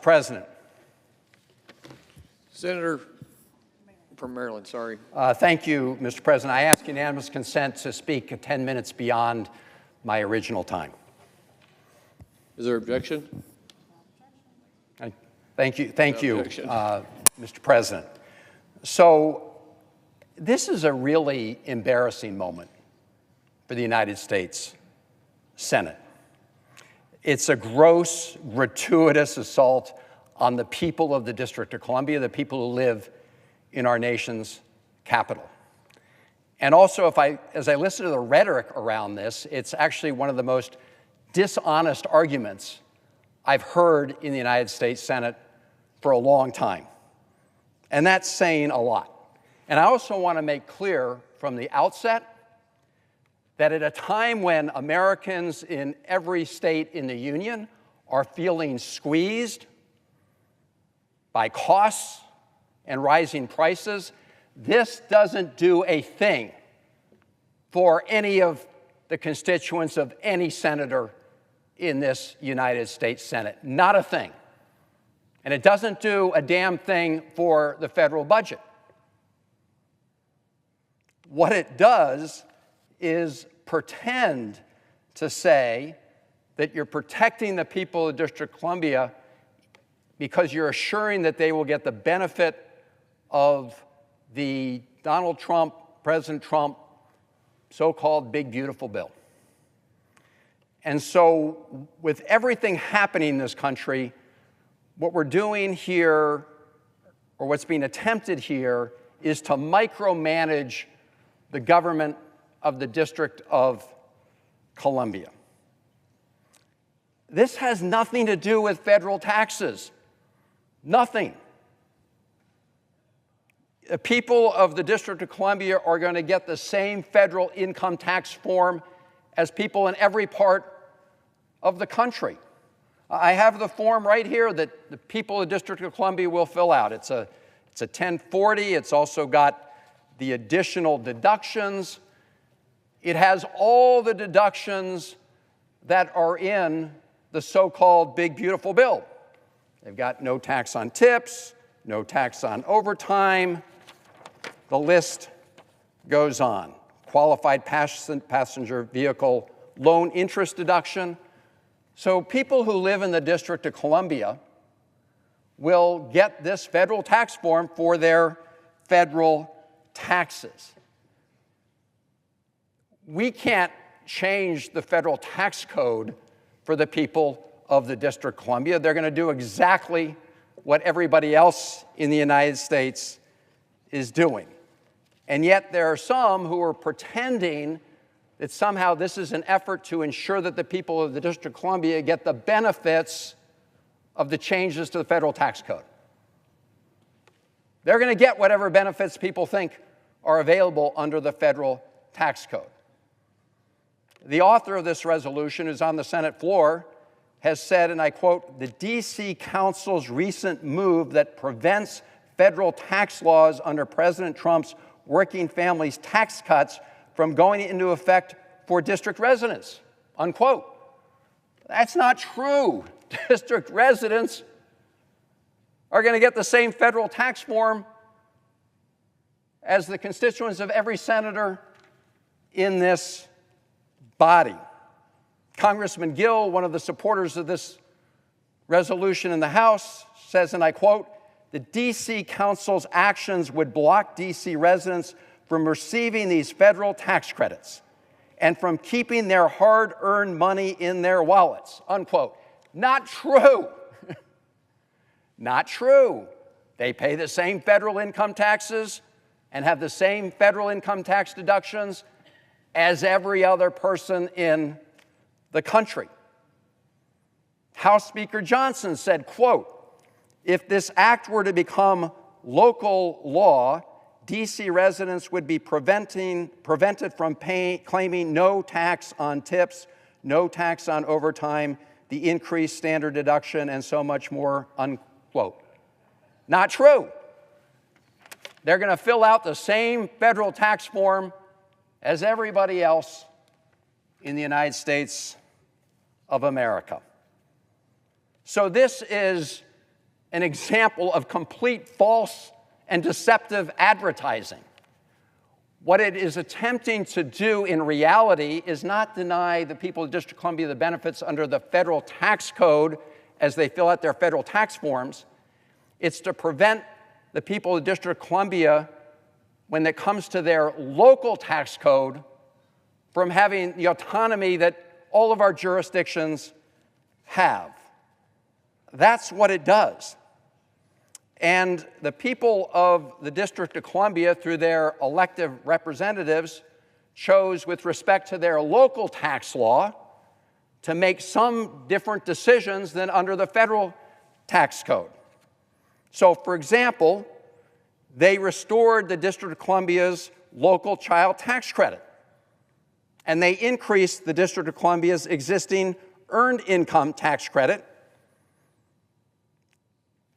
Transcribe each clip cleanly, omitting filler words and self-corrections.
President. Senator from Maryland, sorry. Thank you, Mr. President. I ask unanimous consent to speak 10 minutes beyond my original time. Is there objection? Thank you, Objection. Mr. President. So this is a really embarrassing moment for the United States Senate. It's a gross, gratuitous assault on the people of the District of Columbia, the people who live in our nation's capital. And also, as I listen to the rhetoric around this, it's actually one of the most dishonest arguments I've heard in the United States Senate for a long time. And that's saying a lot. And I also want to make clear from the outset that at a time when Americans in every state in the Union are feeling squeezed by costs and rising prices, this doesn't do a thing for any of the constituents of any senator in this United States Senate. Not a thing. And it doesn't do a damn thing for the federal budget. What it does is pretend to say that you're protecting the people of the District of Columbia because you're assuring that they will get the benefit of the President Trump, so-called big, beautiful bill. And so with everything happening in this country, what we're doing here, or what's being attempted here, is to micromanage the government of the District of Columbia. This has nothing to do with federal taxes. Nothing. The people of the District of Columbia are going to get the same federal income tax form as people in every part of the country. I have the form right here that the people of the District of Columbia will fill out. It's a 1040. It's also got the additional deductions. It has all the deductions that are in the so-called big, beautiful bill. They've got no tax on tips, no tax on overtime. The list goes on. Qualified passenger vehicle loan interest deduction. So people who live in the District of Columbia will get this federal tax form for their federal taxes. We can't change the federal tax code for the people of the District of Columbia. They're going to do exactly what everybody else in the United States is doing. And yet there are some who are pretending that somehow this is an effort to ensure that the people of the District of Columbia get the benefits of the changes to the federal tax code. They're going to get whatever benefits people think are available under the federal tax code. The author of this resolution, who's on the Senate floor, has said, and I quote, "The D.C. Council's recent move that prevents federal tax laws under President Trump's working families tax cuts from going into effect for district residents," unquote. That's not true. District residents are going to get the same federal tax form as the constituents of every senator in this body. Congressman Gill, one of the supporters of this resolution in the House, says, and I quote, "The D.C. Council's actions would block D.C. residents from receiving these federal tax credits and from keeping their hard-earned money in their wallets," unquote. Not true. Not true. They pay the same federal income taxes and have the same federal income tax deductions as every other person in the country. House Speaker Johnson said, quote, "If this act were to become local law, D.C. residents would be prevented from claiming no tax on tips, no tax on overtime, the increased standard deduction, and so much more," unquote. Not true. They're going to fill out the same federal tax form as everybody else in the United States of America. So this is an example of complete false and deceptive advertising. What it is attempting to do in reality is not deny the people of the District of Columbia the benefits under the federal tax code as they fill out their federal tax forms. It's to prevent the people of the District of Columbia, when it comes to their local tax code, from having the autonomy that all of our jurisdictions have. That's what it does. And the people of the District of Columbia, through their elected representatives, chose, with respect to their local tax law, to make some different decisions than under the federal tax code. So, for example, they restored the District of Columbia's local child tax credit, and they increased the District of Columbia's existing earned income tax credit.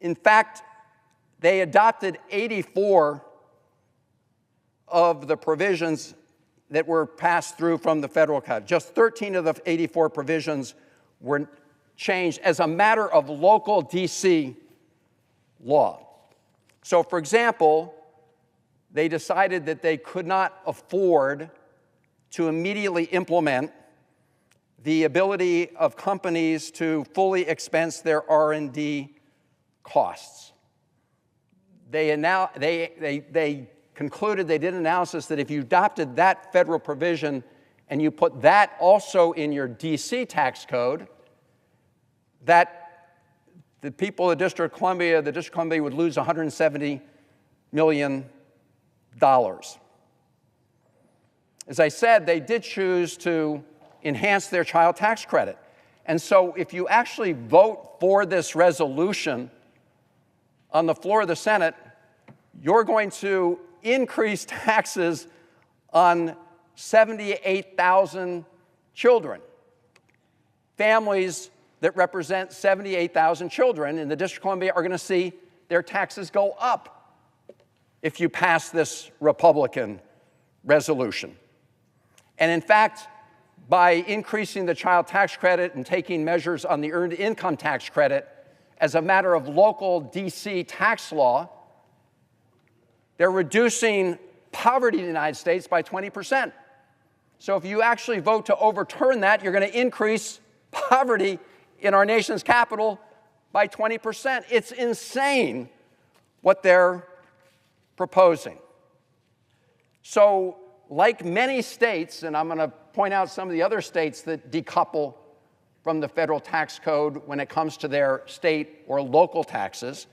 In fact, they adopted 84 of the provisions that were passed through from the federal code. Just 13 of the 84 provisions were changed as a matter of local D.C. law. So, for example, they decided that they could not afford to immediately implement the ability of companies to fully expense their R&D costs. They concluded, they did an analysis that if you adopted that federal provision and you put that also in your D.C. tax code, that the people of the District of Columbia, would lose $170 million. As I said, they did choose to enhance their child tax credit. And so if you actually vote for this resolution on the floor of the Senate, you're going to increase taxes on 78,000 children. Families that represent 78,000 children in the District of Columbia are going to see their taxes go up if you pass this Republican resolution. And in fact, by increasing the child tax credit and taking measures on the earned income tax credit as a matter of local D.C. tax law, they're reducing poverty in the United States by 20%. So if you actually vote to overturn that, you're going to increase poverty in our nation's capital by 20%. It's insane what they're proposing. So, like many states, and I'm going to point out some of the other states that decouple from the federal tax code when it comes to their state or local taxes,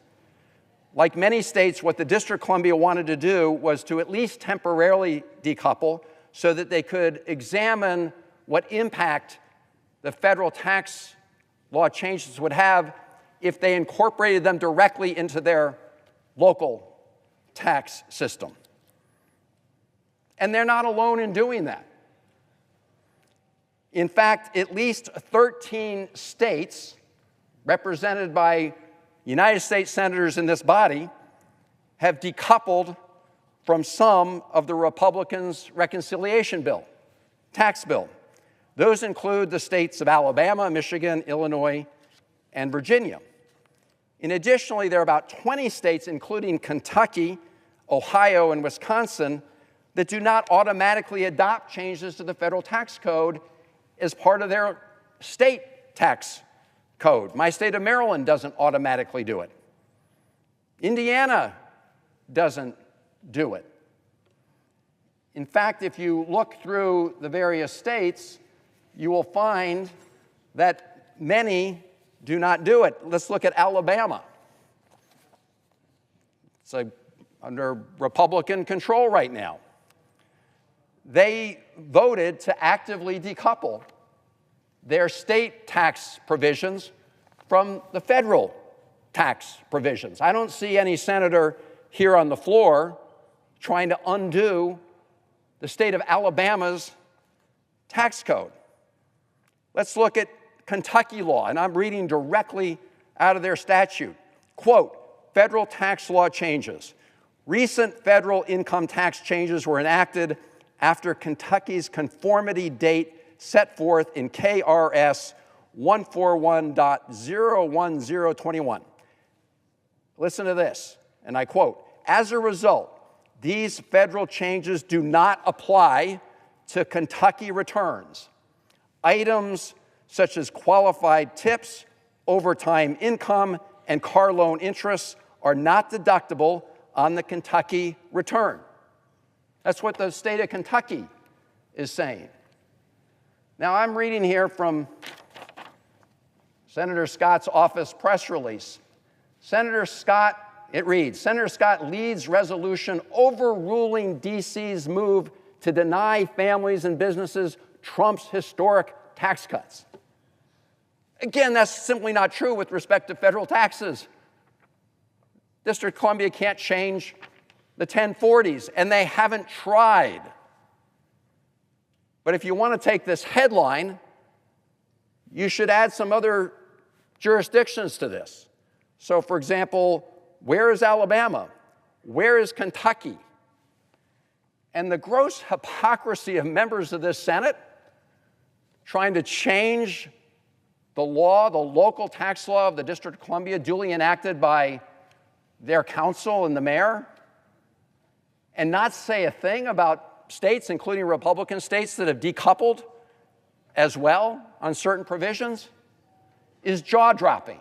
like many states, what the District of Columbia wanted to do was to at least temporarily decouple so that they could examine what impact the federal tax law changes would have if they incorporated them directly into their local tax system. And they're not alone in doing that. In fact, at least 13 states, represented by United States senators in this body, have decoupled from some of the Republicans' reconciliation bill, tax bill. Those include the states of Alabama, Michigan, Illinois, and Virginia. And additionally, there are about 20 states, including Kentucky, Ohio, and Wisconsin, that do not automatically adopt changes to the federal tax code as part of their state tax code. My state of Maryland doesn't automatically do it. Indiana doesn't do it. In fact, if you look through the various states, you will find that many do not do it. Let's look at Alabama. It's under Republican control right now. They voted to actively decouple their state tax provisions from the federal tax provisions. I don't see any senator here on the floor trying to undo the state of Alabama's tax code. Let's look at Kentucky law, and I'm reading directly out of their statute. Quote, federal tax law changes. Recent federal income tax changes were enacted after Kentucky's conformity date set forth in KRS 141.01021. Listen to this, and I quote, "As a result, these federal changes do not apply to Kentucky returns. Items such as qualified tips, overtime income, and car loan interests are not deductible on the Kentucky return." That's what the state of Kentucky is saying. Now, I'm reading here from Senator Scott's office press release. Senator Scott, it reads, "Senator Scott leads resolution overruling D.C.'s move to deny families and businesses Trump's historic tax cuts." Again, that's simply not true with respect to federal taxes. District of Columbia can't change the 1040s, and they haven't tried. But if you want to take this headline, you should add some other jurisdictions to this. So, for example, where is Alabama? Where is Kentucky? And the gross hypocrisy of members of this Senate trying to change the law, the local tax law of the District of Columbia, duly enacted by their council and the mayor, and not say a thing about states, including Republican states, that have decoupled as well on certain provisions, is jaw-dropping.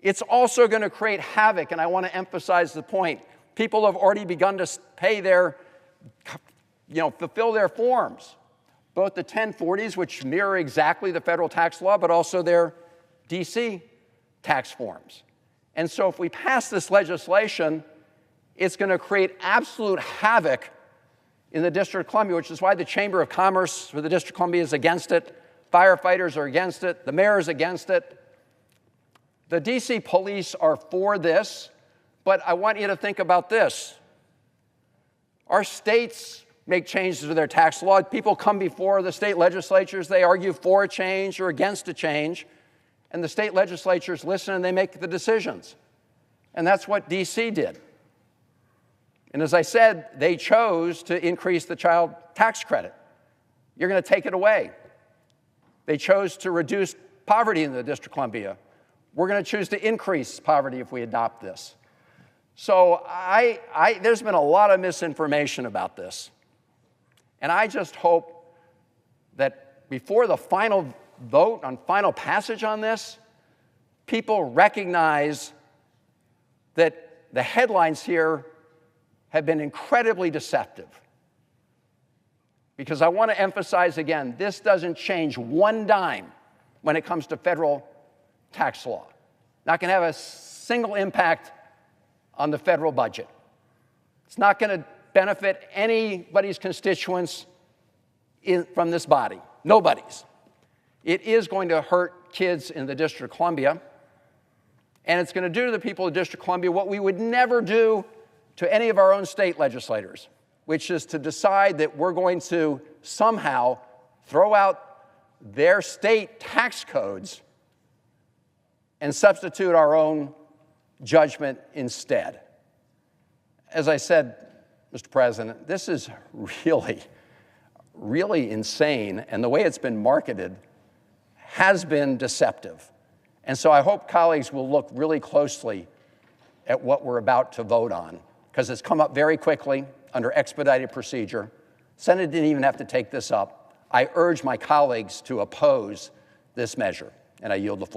It's also going to create havoc, and I want to emphasize the point. People have already begun to pay their, fulfill their forms, both the 1040s, which mirror exactly the federal tax law, but also their DC tax forms. And so if we pass this legislation, it's going to create absolute havoc in the District of Columbia, which is why the Chamber of Commerce for the District of Columbia is against it. Firefighters are against it. The mayor is against it. The D.C. police are for this, but I want you to think about this. Our states make changes to their tax law. People come before the state legislatures. They argue for a change or against a change, and the state legislatures listen and they make the decisions. And that's what D.C. did. And as I said, they chose to increase the child tax credit. You're going to take it away. They chose to reduce poverty in the District of Columbia. We're going to choose to increase poverty if we adopt this. So there's been a lot of misinformation about this. And I just hope that before the final vote on final passage on this, people recognize that the headlines here have been incredibly deceptive. Because I want to emphasize again, this doesn't change one dime when it comes to federal tax law. Not going to have a single impact on the federal budget. It's not going to benefit anybody's constituents from this body. Nobody's. It is going to hurt kids in the District of Columbia, and it's going to do to the people of the District of Columbia what we would never do to any of our own state legislators, which is to decide that we're going to somehow throw out their state tax codes and substitute our own judgment instead. As I said, Mr. President, this is really, really insane, and the way it's been marketed has been deceptive. And so I hope colleagues will look really closely at what we're about to vote on, because it's come up very quickly under expedited procedure. Senate didn't even have to take this up. I urge my colleagues to oppose this measure, and I yield the floor.